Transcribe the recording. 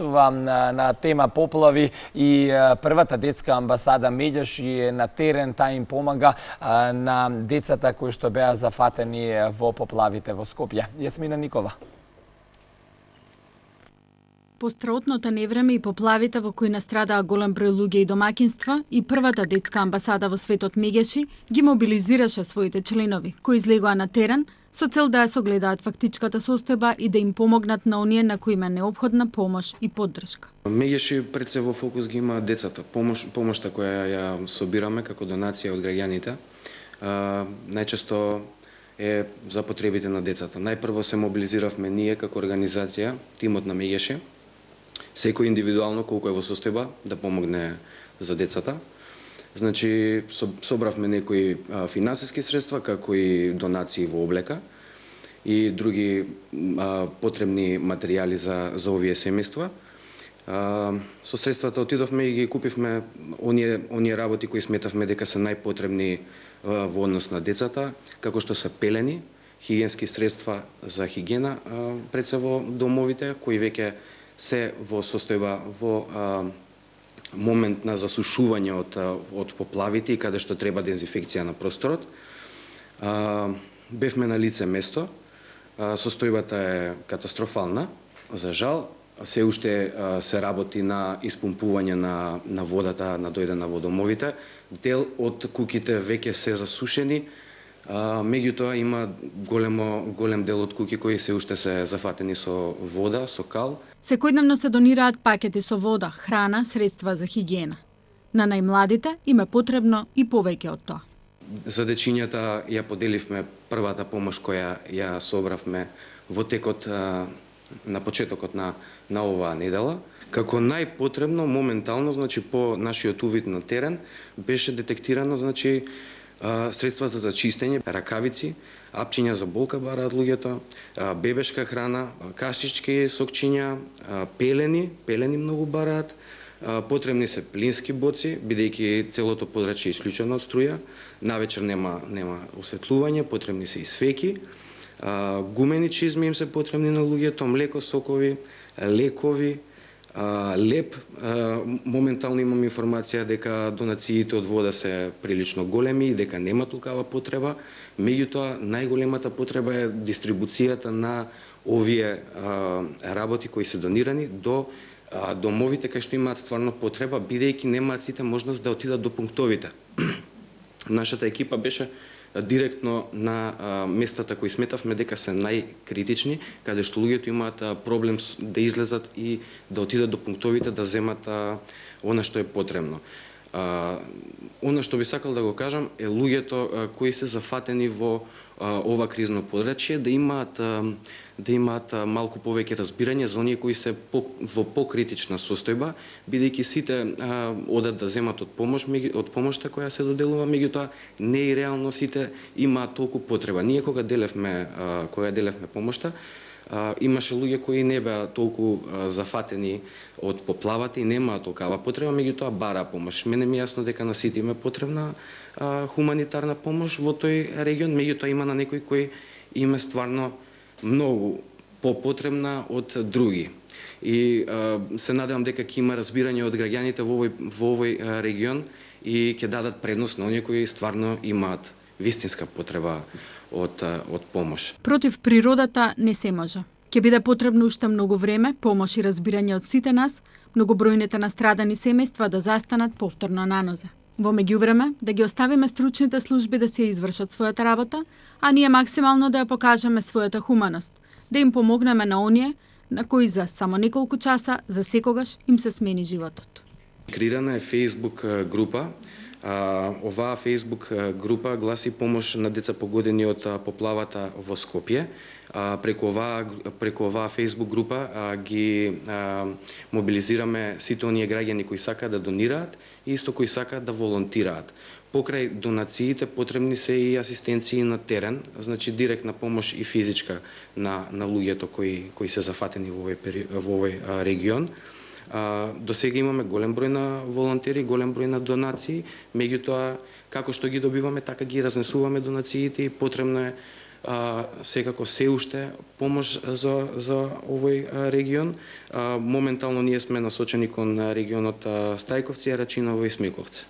На тема поплави и првата детска амбасада Медјош е на терен, таа им помага на децата кои што беа зафатени во поплавите во Скопје. Јасмина Никова. По страотното невреме и поплавите во кои настрадаа голем број луѓе и домаќинства, и првата детска амбасада во светот Мегеши ги мобилизираше своите членови, кои излегоа на терен со цел да ја согледаат фактичката состојба и да им помогнат на оние на кои има неопходна помош и поддршка. Мегеши пред се во фокус ги има децата. Помошта која ја собираме како донација од граѓаните, најчесто е за потребите на децата. Најпрво се мобилизиравме ние како организација, тимот на Мегеши, секој индивидуално колку е во состојба да помогне за децата. Значи, собравме некои финансиски средства, како и донации во облека и други потребни материјали за овие семејства. Со средствата отидовме и ги купивме оние работи кои сметавме дека се најпотребни во однос на децата, како што се пелени, хигиенски средства за хигиена пред се во домовите, кои веќе се во состојба во момент на засушување од поплавите и каде што треба дезинфекција на просторот. Бевме на лице место. Состојбата е катастрофална. За жал, се уште се работи на испумпување на водата надојдена во домовите. Дел од куќите веќе се засушени, меѓутоа има голем дел од куќи кои се уште се зафатени со вода, со кал. Секојдневно се донираат пакети со вода, храна, средства за хигиена. На најмладите им е потребно и повеќе од тоа. За дечињата ја поделивме првата помош која ја собравме во текот на почетокот на оваа недела. Како најпотребно моментално, значи по нашиот увид на терен, беше детектирано, значи средствата за чистење, ракавици, апчиња за болка бараат луѓето, бебешка храна, кашички, сокчиња, пелени многу бараат, потребни се плински боци, бидејќи целото подрачје е исклучено од струја, навечер нема осветлување, потребни се и свеќи, гумени чизми им се потребни на луѓето, млеко, сокови, лекови, леп. Моментално имам информација дека донациите од вода се прилично големи и дека нема толкава потреба. Меѓутоа, најголемата потреба е дистрибуцијата на овие работи кои се донирани до домовите кај што имаат стварно потреба, бидејќи немаат сите можност да отидат до пунктовите. Нашата екипа беше директно на местата кои сметавме дека се најкритични, каде што луѓето имаат проблем да излезат и да отидат до пунктовите да земат она што е потребно. Она што би сакал да го кажам е луѓето кои се зафатени во ова кризно подрачје да имаат малку повеќе разбирање за оние кои се во покритична состојба, бидејќи сите одат да земат од помошта која се доделува, меѓутоа не и реално сите имаат толку потреба. Ние кога делевме помошта, имаше луѓе кои не беа толку зафатени од поплавата и немаат толкава потреба, меѓутоа бараа помош. Мене ми е јасно дека на сите им е потребна хуманитарна помош во тој регион, меѓутоа има на некои кои им е стварно многу попотребна од други. И се надевам дека ќе има разбирање од граѓаните во овој регион и ќе дадат предност на оние кои стварно имаат вистинска потреба од помош. Против природата не се може. Ќе биде потребно уште многу време, помош и разбирање од сите нас, многобројните настрадани семејства да застанат повторно на нозе. Во меѓувреме, да ги оставиме стручните служби да се извршат својата работа, а ние максимално да ја покажеме својата хуманост, да им помогнеме на оние на кои за само неколку часа, за секогаш им се смени животот. Креирана е Facebook група. Оваа Facebook група гласи помош на деца погодени од поплавата во Скопје. Преку оваа Facebook група ги мобилизираме сите оние граѓани кои сакаат да донираат и исто кои сакаат да волонтираат. Покрај донациите потребни се и асистенции на терен, значи директна помош и физичка на луѓето кои се зафатени во овој регион. До сега имаме голем број на волонтери, голем број на донации, меѓутоа како што ги добиваме, така ги разнесуваме донациите и потребно е секако се уште помош за овој регион. Моментално ние сме насочени кон регионот Стајковци, Рачиново и Смиковци.